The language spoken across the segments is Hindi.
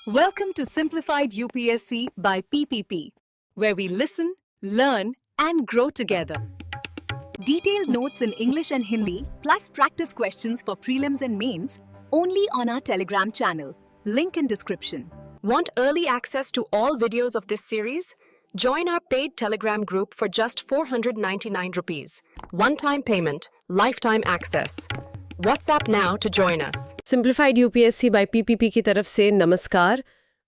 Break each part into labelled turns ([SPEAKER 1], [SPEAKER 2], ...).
[SPEAKER 1] Welcome to Simplified UPSC by PPP, where we listen, learn, and grow together. Detailed notes in English and Hindi, plus practice questions for prelims and mains, only on our Telegram channel. Link in description.
[SPEAKER 2] Want early access to all videos of this series? Join our paid Telegram group for just 499 rupees. One-time payment, lifetime access. WhatsApp now to join us.
[SPEAKER 3] Simplified UPSC by PPP की तरफ से नमस्कार।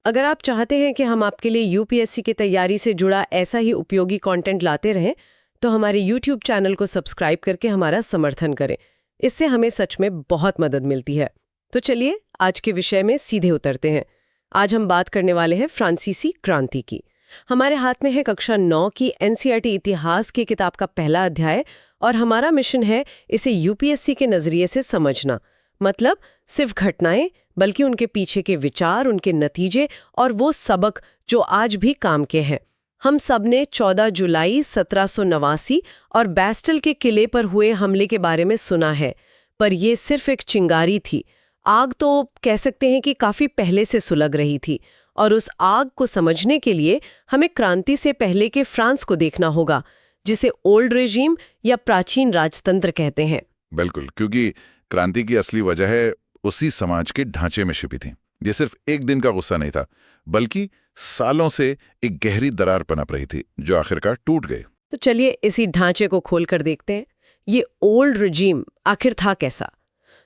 [SPEAKER 3] अगर आप चाहते हैं कि हम आपके लिए यूपीएससी की तैयारी से जुड़ा ऐसा ही उपयोगी कंटेंट लाते रहें, तो हमारे यूट्यूब चैनल को सब्सक्राइब करके हमारा समर्थन करें। इससे हमें सच में बहुत मदद मिलती है। तो चलिए आज के विषय में सीधे उतरते हैं। आज हम बात करने वाले हैं फ्रांसीसी क्रांति की। हमारे हाथ में है कक्षा 9 की एनसीईआरटी इतिहास की किताब का पहला अध्याय और हमारा मिशन है इसे यूपीएससी के नजरिए से समझना। मतलब सिर्फ घटनाएं, बल्कि उनके पीछे के विचार, उनके नतीजे और वो सबक जो आज भी काम के हैं। हम सब ने 14 जुलाई 1789 और बैस्टल के किले पर हुए हमले के बारे में सुना है, पर ये सिर्फ एक चिंगारी थी। आग तो कह सकते हैं कि काफी पहले से सुलग रही थी, और उस आग को समझने के लिए हमें क्रांति से पहले के फ्रांस को देखना होगा, जिसे ओल्ड रेजीम या प्राचीन राजतंत्र कहते हैं।
[SPEAKER 4] बिल्कुल, क्योंकि क्रांति की असली वजह है उसी समाज के ढांचे में छिपी थी। ये सिर्फ एक दिन का गुस्सा नहीं था, बल्कि सालों से एक गहरी दरार पनप रही थी जो आखिरकार टूट गई।
[SPEAKER 3] तो चलिए इसी ढांचे को खोलकर देखते हैं। ये ओल्ड रेजीम आखिर था कैसा?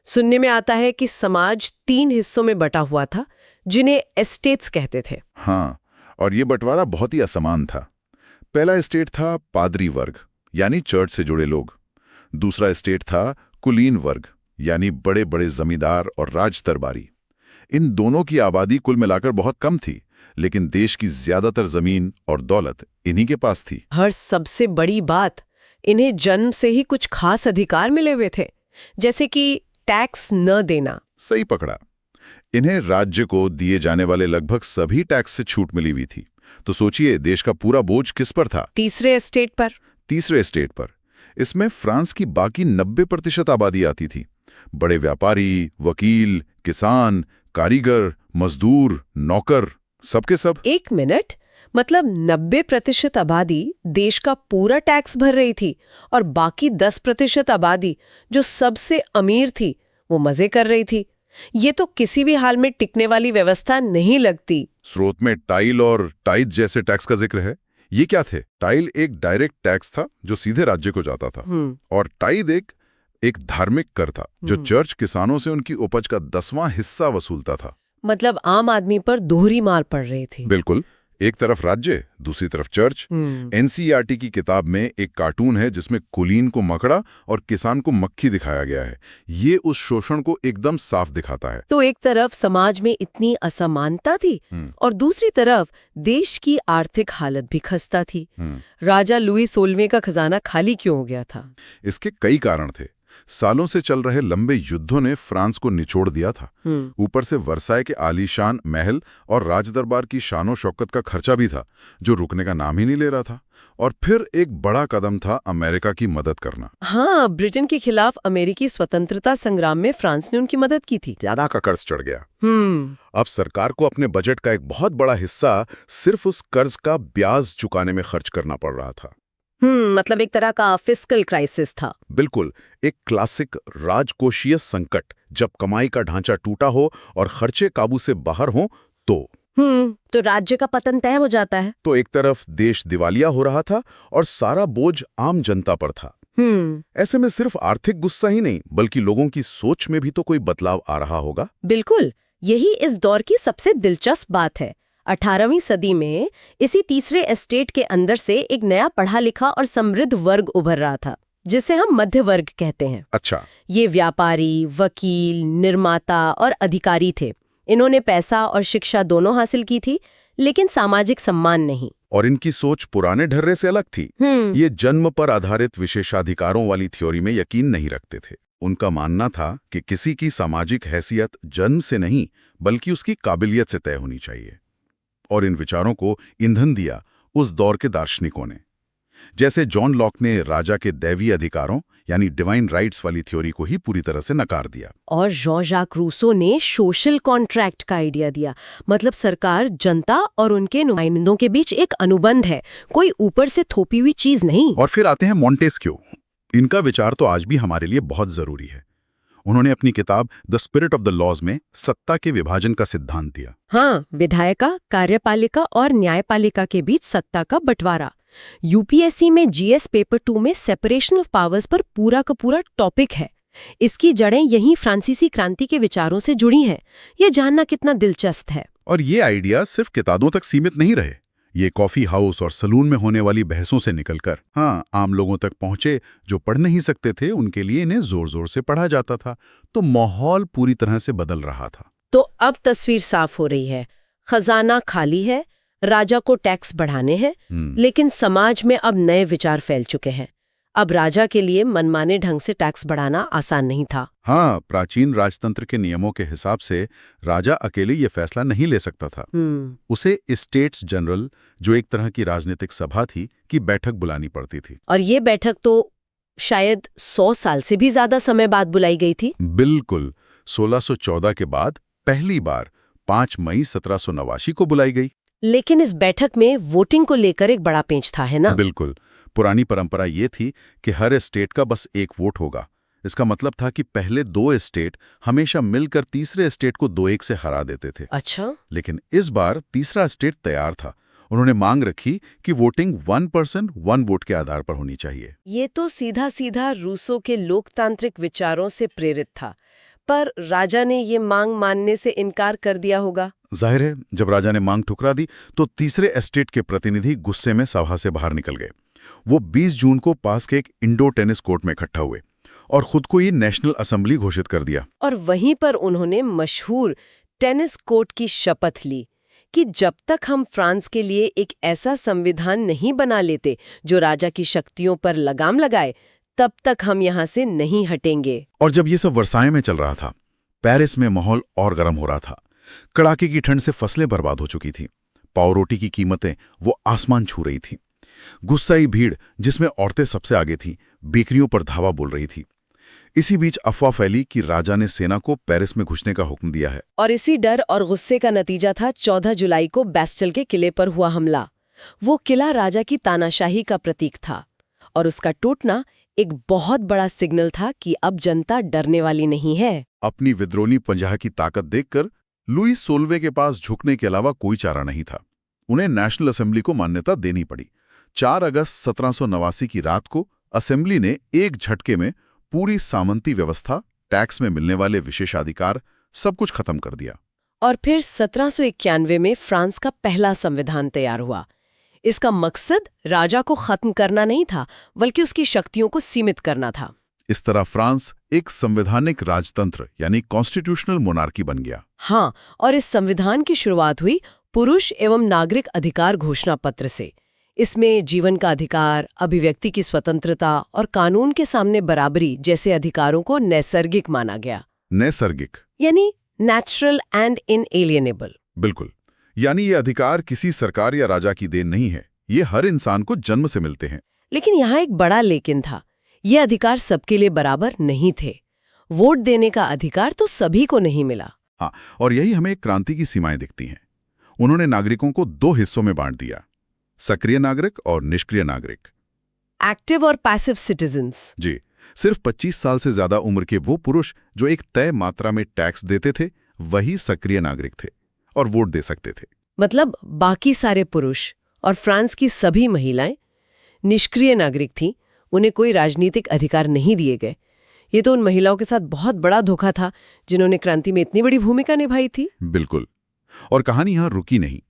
[SPEAKER 3] सुनने में आता है कि समाज 3 हिस्सों में बटा हुआ था, जिन्हें एस्टेट्स कहते थे।
[SPEAKER 4] हाँ, और ये बंटवारा बहुत ही असमान था। पहला एस्टेट था पादरी वर्ग, यानी चर्च से जुड़े लोग। दूसरा एस्टेट था कुलीन वर्ग, यानी बड़े बड़े जमींदार और राज दरबारी। इन दोनों की आबादी कुल मिलाकर बहुत कम थी, लेकिन देश की ज्यादातर जमीन और दौलत इन्हीं के पास थी।
[SPEAKER 3] हर सबसे बड़ी बात, इन्हें जन्म से ही कुछ खास अधिकार मिले हुए थे, जैसे कि टैक्स न देना।
[SPEAKER 4] सही पकड़ा। इन्हें राज्य को दिए जाने वाले लगभग सभी टैक्स से छूट मिली हुई थी। तो सोचिए, देश का पूरा बोझ किस पर था?
[SPEAKER 3] तीसरे एस्टेट पर।
[SPEAKER 4] तीसरे एस्टेट पर। इसमें फ्रांस की बाकी 90% आबादी आती थी। बड़े व्यापारी, वकील, किसान, कारीगर, मजदूर, नौकर, सबके सब।
[SPEAKER 3] एक मिनट, मतलब 90% आबादी देश का पूरा टैक्स भर रही थी, और बाकी 10% आबादी जो सबसे अमीर थी वो मजे कर रही थी। ये तो किसी भी हाल में टिकने वाली व्यवस्था नहीं लगती।
[SPEAKER 4] स्रोत में टाइल और टाइथ जैसे टैक्स का जिक्र है। ये क्या थे? टाइल एक डायरेक्ट टैक्स था जो सीधे राज्य को जाता था, और टाइथ एक धार्मिक कर था जो चर्च किसानों से उनकी उपज का 10वां हिस्सा वसूलता था।
[SPEAKER 3] मतलब आम आदमी पर दोहरी मार पड़ रही थी।
[SPEAKER 4] बिल्कुल, एक तरफ राज्य, दूसरी तरफ चर्च। एनसीईआरटी की किताब में एक कार्टून है जिसमें कुलीन को मकड़ा और किसान को मक्खी दिखाया गया है। ये उस शोषण को एकदम साफ दिखाता है।
[SPEAKER 3] तो एक तरफ समाज में इतनी असमानता थी, और दूसरी तरफ देश की आर्थिक हालत भी खस्ता थी। राजा लुई 16वें का खजाना खाली क्यों हो गया था?
[SPEAKER 4] इसके कई कारण थे। सालों से चल रहे लंबे युद्धों ने फ्रांस को निचोड़ दिया था। ऊपर से वर्साय के आलीशान महल और राजदरबार की शानो शौकत का खर्चा भी था, जो रुकने का नाम ही नहीं ले रहा था। और फिर एक बड़ा कदम था अमेरिका की मदद करना।
[SPEAKER 3] हाँ, ब्रिटेन के खिलाफ अमेरिकी स्वतंत्रता संग्राम में फ्रांस ने उनकी मदद की थी।
[SPEAKER 4] ज्यादा का कर्ज चढ़ गया। अब सरकार को अपने बजट का एक बहुत बड़ा हिस्सा सिर्फ उस कर्ज का ब्याज चुकाने में खर्च करना पड़ रहा था।
[SPEAKER 3] मतलब एक तरह का फिस्कल क्राइसिस था।
[SPEAKER 4] बिल्कुल, एक क्लासिक राजकोषीय संकट। जब कमाई का ढांचा टूटा हो और खर्चे काबू से बाहर हों
[SPEAKER 3] तो राज्य का पतन तय हो जाता है।
[SPEAKER 4] तो एक तरफ देश दिवालिया हो रहा था और सारा बोझ आम जनता पर था। ऐसे में सिर्फ आर्थिक गुस्सा ही नहीं, बल्कि लोगों की सोच में भी तो कोई बदलाव आ रहा होगा।
[SPEAKER 3] बिल्कुल, यही इस दौर की सबसे दिलचस्प बात है। 18वीं सदी में इसी तीसरे एस्टेट के अंदर से एक नया पढ़ा लिखा और समृद्ध वर्ग उभर रहा था, जिसे हम मध्य वर्ग कहते हैं।
[SPEAKER 4] अच्छा।
[SPEAKER 3] ये व्यापारी, वकील, निर्माता और अधिकारी थे। इन्होंने पैसा और शिक्षा दोनों हासिल की थी, लेकिन सामाजिक सम्मान नहीं।
[SPEAKER 4] और इनकी सोच पुराने ढर्रे से अलग थी। ये जन्म पर आधारित विशेषाधिकारों वाली थ्योरी में यकीन नहीं रखते थे। उनका मानना था कि किसी की सामाजिक हैसियत जन्म से नहीं, बल्कि उसकी काबिलियत से तय होनी चाहिए। और इन विचारों को ईंधन दिया उस दौर के दार्शनिकों ने। जैसे जॉन लॉक ने राजा के दैवीय अधिकारों यानी डिवाइन राइट्स वाली थ्योरी को ही पूरी तरह से नकार दिया।
[SPEAKER 3] और जॉन जाक रूसो ने सोशल कॉन्ट्रैक्ट का आइडिया दिया, मतलब सरकार, जनता और उनके नुमाइंदों के बीच एक अनुबंध है, कोई ऊपर से थोपी हुई चीज नहीं।
[SPEAKER 4] और फिर आते हैं मॉन्टेस्क्यू। इनका विचार तो आज भी हमारे लिए बहुत जरूरी है। उन्होंने अपनी किताब the spirit of the laws में सत्ता के विभाजन का सिद्धांत दिया।
[SPEAKER 3] हाँ, विधायिका, कार्यपालिका और न्यायपालिका के बीच सत्ता का बंटवारा। यूपीएससी में जीएस पेपर 2 में सेपरेशन ऑफ पावर्स पर पूरा का पूरा टॉपिक है। इसकी जड़ें यही फ्रांसीसी क्रांति के विचारों से जुड़ी हैं। ये जानना कितना दिलचस्प है।
[SPEAKER 4] और ये आइडिया सिर्फ किताबों तक सीमित नहीं रहे। ये कॉफी हाउस और सलून में होने वाली बहसों से निकलकर आम लोगों तक पहुंचे। जो पढ़ नहीं सकते थे उनके लिए इन्हें जोर जोर से पढ़ा जाता था। तो माहौल पूरी तरह से बदल रहा था।
[SPEAKER 3] तो अब तस्वीर साफ हो रही है। खजाना खाली है, राजा को टैक्स बढ़ाने हैं, लेकिन समाज में अब नए विचार फैल चुके हैं। अब राजा के लिए मनमाने ढंग से टैक्स बढ़ाना आसान नहीं था।
[SPEAKER 4] हाँ, प्राचीन राजतंत्र के नियमों के हिसाब से राजा अकेले ये फैसला नहीं ले सकता था। उसे स्टेट्स जनरल, जो एक तरह की राजनीतिक सभा थी, की बैठक बुलानी पड़ती थी।
[SPEAKER 3] और ये बैठक तो शायद 100 साल से भी ज्यादा समय बाद बुलाई गई थी।
[SPEAKER 4] बिल्कुल, 1614 के बाद पहली बार 5 मई 1789 को बुलाई गई।
[SPEAKER 3] लेकिन इस बैठक में वोटिंग को लेकर एक बड़ा पेंच था, है ना?
[SPEAKER 4] बिल्कुल। पुरानी परंपरा ये थी कि हर स्टेट का बस एक वोट होगा। इसका मतलब था कि पहले 2 स्टेट हमेशा मिलकर तीसरे स्टेट को 2-1 से हरा देते थे।
[SPEAKER 3] अच्छा।
[SPEAKER 4] लेकिन इस बार तीसरा स्टेट तैयार था। उन्होंने मांग रखी कि वोटिंग 1 पर्सन 1 वोट के आधार पर होनी चाहिए।
[SPEAKER 3] ये तो सीधा सीधा रूसो के लोकतांत्रिक विचारों से प्रेरित था। पर राजा ने ये मांग मानने से इनकार कर दिया होगा।
[SPEAKER 4] जाहिर है, जब राजा ने मांग ठुकरा दी तो तीसरे एस्टेट के प्रतिनिधि गुस्से में सभा से बाहर निकल गए। वो 20 जून को पास के एक इंडोर टेनिस कोर्ट में इकट्ठा हुए और खुद को ही नेशनल असेंबली घोषित कर दिया।
[SPEAKER 3] और वहीं पर उन्होंने मशहूर टेनिस कोर्ट की शपथ ली कि जब तक हम फ्रांस के लिए एक ऐसा संविधान नहीं बना लेते जो राजा की शक्तियों पर लगाम लगाए, तब तक हम यहाँ से नहीं हटेंगे।
[SPEAKER 4] और जब ये सब वर्साय में चल रहा था, पेरिस में माहौल और गर्म हो रहा था। कड़ाके की ठंड से फसलें बर्बाद हो चुकी थी। पाव रोटी की कीमतें वो आसमान छू रही थी। गुस्साई भीड़, जिसमें औरतें सबसे आगे थीं, बेकरियों पर धावा बोल रही थी। इसी बीच अफवाह फैली कि राजा ने सेना को पेरिस में घुसने का हुक्म दिया है।
[SPEAKER 3] और इसी डर और गुस्से का नतीजा था 14 जुलाई को बैस्टल के किले पर हुआ हमला। वो किला राजा की तानाशाही का प्रतीक था और उसका टूटना एक बहुत बड़ा सिग्नल था कि अब जनता डरने वाली नहीं है।
[SPEAKER 4] अपनी विद्रोही पंजाह की ताकत देखकर लुई 16वें के पास झुकने के अलावा कोई चारा नहीं था। उन्हें नेशनल असेंबली को मान्यता देनी पड़ी। 4 अगस्त 1789 की रात को असेंबली ने एक झटके में पूरी सामंती व्यवस्था, टैक्स में मिलने वाले विशेषाधिकार, सब कुछ खत्म कर दिया।
[SPEAKER 3] और फिर 1791 में फ्रांस का पहला संविधान तैयार हुआ। इसका मकसद राजा को खत्म करना नहीं था, बल्कि उसकी शक्तियों को सीमित करना था।
[SPEAKER 4] इस तरह फ्रांस एक संवैधानिक राजतंत्र यानी कॉन्स्टिट्यूशनल मोनार्की बन गया।
[SPEAKER 3] हाँ, और इस संविधान की शुरुआत हुई पुरुष एवं नागरिक अधिकार घोषणा पत्र से। इसमें जीवन का अधिकार, अभिव्यक्ति की स्वतंत्रता और कानून के सामने बराबरी जैसे अधिकारों को नैसर्गिक माना गया।
[SPEAKER 4] नैसर्गिक
[SPEAKER 3] यानी नेचुरल एंड इनएलिएनेबल।
[SPEAKER 4] बिल्कुल, यानी ये अधिकार किसी सरकार या राजा की देन नहीं है, ये हर इंसान को जन्म से मिलते हैं।
[SPEAKER 3] लेकिन यहाँ एक बड़ा लेकिन था, ये अधिकार सबके लिए बराबर नहीं थे। वोट देने का अधिकार तो सभी को नहीं मिला।
[SPEAKER 4] हाँ, और यही हमें एक क्रांति की सीमाएं दिखती हैं। उन्होंने नागरिकों को 2 हिस्सों में बांट दिया, सक्रिय नागरिक और निष्क्रिय नागरिक।
[SPEAKER 3] एक्टिव और पैसिव सिटीजन्स।
[SPEAKER 4] जी, सिर्फ 25 साल से ज्यादा उम्र के वो पुरुष जो एक तय मात्रा में टैक्स देते थे, वही सक्रिय नागरिक थे और वोट दे सकते थे।
[SPEAKER 3] मतलब बाकी सारे पुरुष और फ्रांस की सभी महिलाएं निष्क्रिय नागरिक थीं, उन्हें कोई राजनीतिक अधिकार नहीं दिए गए। ये तो उन महिलाओं के साथ बहुत बड़ा धोखा था जिन्होंने क्रांति में इतनी बड़ी भूमिका निभाई थी।
[SPEAKER 4] बिल्कुल, और कहानी यहां रुकी नहीं।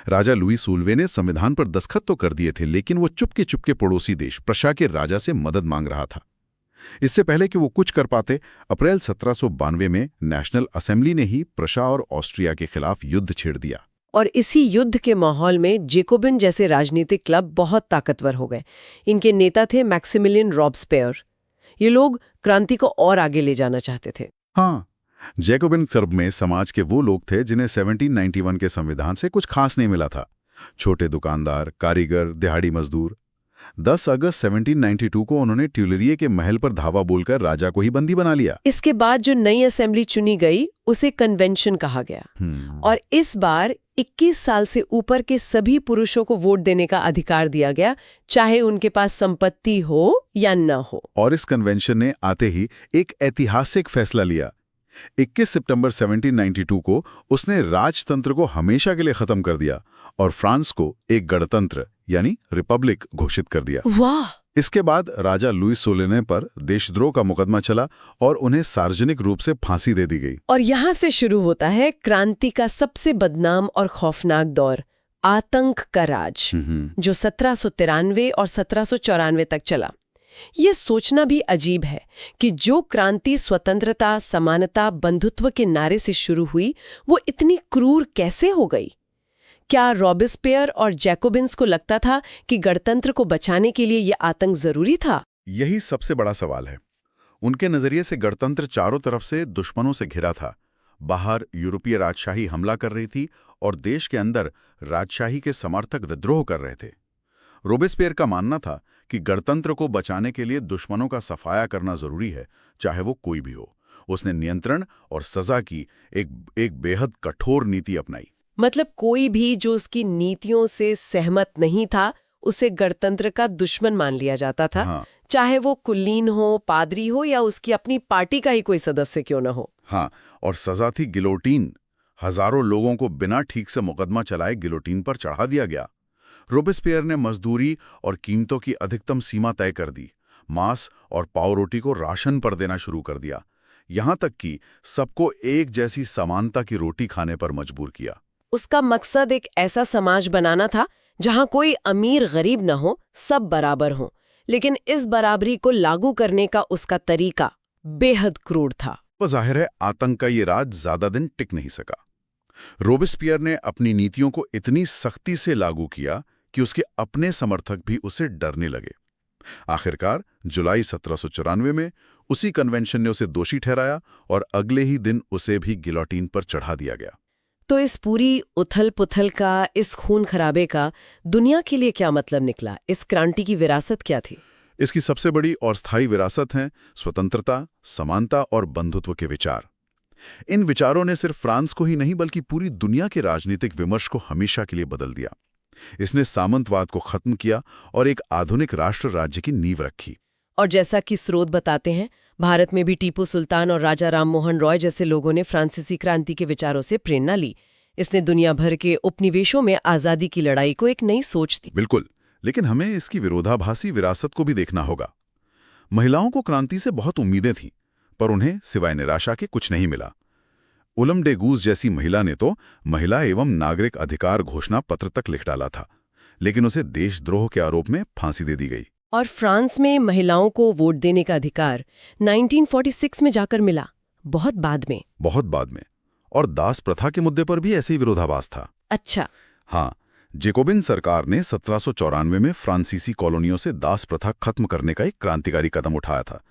[SPEAKER 4] राजा लुई 16वें ने संविधान पर दस्तखत तो कर दिए थे, लेकिन वो चुपके चुपके पड़ोसी देश प्रशा के राजा से मदद मांग रहा था। इससे पहले कि वो कुछ कर पाते, अप्रैल 1792 में नेशनल असेंबली ने ही प्रशा और ऑस्ट्रिया के खिलाफ युद्ध छेड़ दिया।
[SPEAKER 3] और इसी युद्ध के माहौल में जेकोबिन जैसे राजनीतिक क्लब बहुत ताकतवर हो गए। इनके नेता थे मैक्सिमिलियन रॉबस्पेयर। ये लोग क्रांति को और आगे ले जाना चाहते थे।
[SPEAKER 4] हाँ, जैकोबिन सर्ब में समाज के वो लोग थे जिन्हें 1791 के संविधान से कुछ खास नहीं मिला था। छोटे दुकानदार, कारीगर, दिहाड़ी मजदूर। 10 अगस्त 1792 को उन्होंने ट्यूलरिए के महल पर धावा बोलकर राजा को ही बंदी बना लिया।
[SPEAKER 3] इसके बाद जो नई असेंबली चुनी गई उसे कन्वेंशन कहा गया और इस बार 21 साल से ऊपर के सभी पुरुषों को वोट देने का अधिकार दिया गया, चाहे उनके पास संपत्ति हो या न हो।
[SPEAKER 4] और इस कन्वेंशन ने आते ही एक ऐतिहासिक फैसला लिया। 21 सितंबर 1792 को उसने राजतंत्र को हमेशा के लिए खत्म कर दिया और फ्रांस को एक गणतंत्र यानी रिपब्लिक घोषित कर दिया।
[SPEAKER 3] वाह!
[SPEAKER 4] इसके बाद राजा लुइस सोलेने पर देशद्रोह का मुकदमा चला और उन्हें सार्वजनिक रूप से फांसी दे दी गई।
[SPEAKER 3] और यहाँ से शुरू होता है क्रांति का सबसे बदनाम और खौफनाक दौर, आतंक का राज, जो 1793 और 1794 तक चला। ये सोचना भी अजीब है कि जो क्रांति स्वतंत्रता, समानता, बंधुत्व के नारे से शुरू हुई, वो इतनी क्रूर कैसे हो गई? क्या रॉबेस्पियर और जैकोबिन्स को लगता था कि गणतंत्र को बचाने के लिए ये आतंक जरूरी था?
[SPEAKER 4] यही सबसे बड़ा सवाल है। उनके नजरिए से गणतंत्र चारों तरफ से दुश्मनों से घिरा था। बाहर यूरोपीय राजशाही हमला कर रही थी और देश के अंदर राजशाही के समर्थक विद्रोह कर रहे थे। रोबेस्पियर का मानना था कि गणतंत्र को बचाने के लिए दुश्मनों का सफाया करना जरूरी है, चाहे वो कोई भी हो। उसने नियंत्रण और सजा की एक बेहद कठोर नीति अपनाई।
[SPEAKER 3] मतलब कोई भी जो उसकी नीतियों से सहमत नहीं था, उसे गणतंत्र का दुश्मन मान लिया जाता था।
[SPEAKER 4] हाँ।
[SPEAKER 3] चाहे वो कुलीन हो, पादरी हो या उसकी अपनी पार्टी का ही कोई सदस्य क्यों न हो।
[SPEAKER 4] हाँ, और सजा थी गिलोटीन। हजारों लोगों को बिना ठीक से मुकदमा चलाए गिलोटीन पर चढ़ा दिया गया। रोबेस्पियर ने मजदूरी और कीमतों की अधिकतम सीमा तय कर दी। मांस और पाव रोटी को राशन पर देना शुरू कर दिया, यहां तक कि सबको एक जैसी समानता की रोटी खाने पर मजबूर किया।
[SPEAKER 3] उसका मकसद एक ऐसा समाज बनाना था जहां कोई अमीर गरीब न हो, सब बराबर हों। लेकिन इस बराबरी को लागू करने का उसका तरीका बेहद क्रूर था।
[SPEAKER 4] जाहिर है आतंक का ये राज ज्यादा दिन टिक नहीं सका। रोबेस्पियर ने अपनी नीतियों को इतनी सख्ती से लागू किया कि उसके अपने समर्थक भी उसे डरने लगे। आखिरकार जुलाई 1794 में उसी कन्वेंशन ने उसे दोषी ठहराया और अगले ही दिन उसे भी गिलोटीन पर चढ़ा दिया गया।
[SPEAKER 3] तो इस पूरी उथल-पुथल का, इस खून खराबे का दुनिया के लिए क्या मतलब निकला? इस क्रांति की विरासत क्या थी?
[SPEAKER 4] इसकी सबसे बड़ी और स्थायी विरासत है स्वतंत्रता, समानता और बंधुत्व के विचार। इन विचारों ने सिर्फ फ्रांस को ही नहीं बल्कि पूरी दुनिया के राजनीतिक विमर्श को हमेशा के लिए बदल दिया। इसने सामंतवाद को खत्म किया और एक आधुनिक राष्ट्र राज्य की नींव रखी।
[SPEAKER 3] और जैसा कि स्रोत बताते हैं, भारत में भी टीपू सुल्तान और राजा राममोहन रॉय जैसे लोगों ने फ्रांसीसी क्रांति के विचारों से प्रेरणा ली। इसने दुनिया भर के उपनिवेशों में आजादी की लड़ाई को एक नई सोच दी।
[SPEAKER 4] बिल्कुल, लेकिन हमें इसकी विरोधाभासी विरासत को भी देखना होगा। महिलाओं को क्रांति से बहुत उम्मीदें थीं, पर उन्हें सिवाय निराशा के कुछ नहीं मिला। उलम डे गूज जैसी महिला ने तो महिला एवं नागरिक अधिकार घोषणा पत्र तक लिख डाला था, लेकिन उसे देशद्रोह के आरोप में फांसी दे दी गई।
[SPEAKER 3] और फ्रांस में महिलाओं को वोट देने का अधिकार 1946 में जाकर मिला, बहुत बाद में। और दास प्रथा के मुद्दे पर भी ऐसे ही विरोधाभास था। अच्छा।
[SPEAKER 4] हाँ, जैकोबिन सरकार ने 1794 में फ्रांसीसी कॉलोनियों से दास प्रथा खत्म करने का एक क्रांतिकारी कदम उठाया था,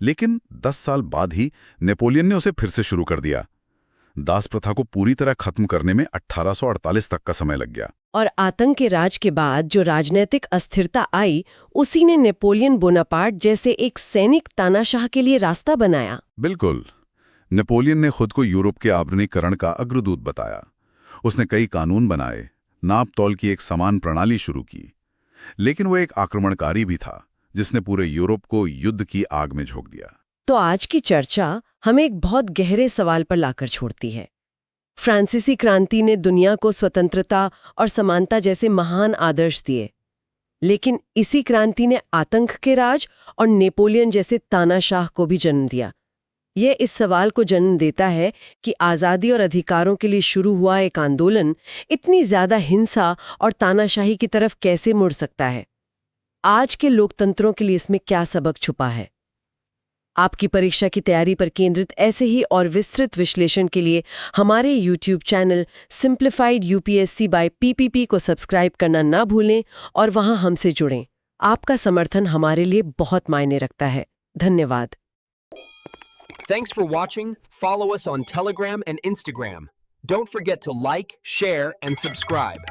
[SPEAKER 4] लेकिन 10 साल बाद ही नेपोलियन ने उसे फिर से शुरू कर दिया। दास प्रथा को पूरी तरह खत्म करने में 1848 तक का समय लग गया।
[SPEAKER 3] और आतंक के राज के बाद जो राजनीतिक अस्थिरता आई, उसी ने नेपोलियन बोनापार्ट जैसे एक सैनिक तानाशाह के लिए रास्ता बनाया।
[SPEAKER 4] बिल्कुल, नेपोलियन ने खुद को यूरोप के आधुनिकीकरण का अग्रदूत बताया। उसने कई कानून बनाए, नाप तौल की एक समान प्रणाली शुरू की, लेकिन वो एक आक्रमणकारी भी था जिसने पूरे यूरोप को युद्ध की आग में झोंक दिया।
[SPEAKER 3] तो आज की चर्चा हमें एक बहुत गहरे सवाल पर लाकर छोड़ती है। फ्रांसीसी क्रांति ने दुनिया को स्वतंत्रता और समानता जैसे महान आदर्श दिए, लेकिन इसी क्रांति ने आतंक के राज और नेपोलियन जैसे तानाशाह को भी जन्म दिया। यह इस सवाल को जन्म देता है कि आज़ादी और अधिकारों के लिए शुरू हुआ एक आंदोलन इतनी ज्यादा हिंसा और तानाशाही की तरफ कैसे मुड़ सकता है। आज के लोकतंत्रों के लिए इसमें क्या सबक छुपा है? आपकी परीक्षा की तैयारी पर केंद्रित ऐसे ही और विस्तृत विश्लेषण के लिए हमारे YouTube channel simplified UPSC by PPP को सब्सक्राइब करना ना भूलें और वहां हमसे जुड़ें। आपका समर्थन हमारे लिए बहुत मायने रखता है। धन्यवाद।
[SPEAKER 5] Thanks for watching. Follow us on Telegram and Instagram. Don't forget to like, share, and subscribe.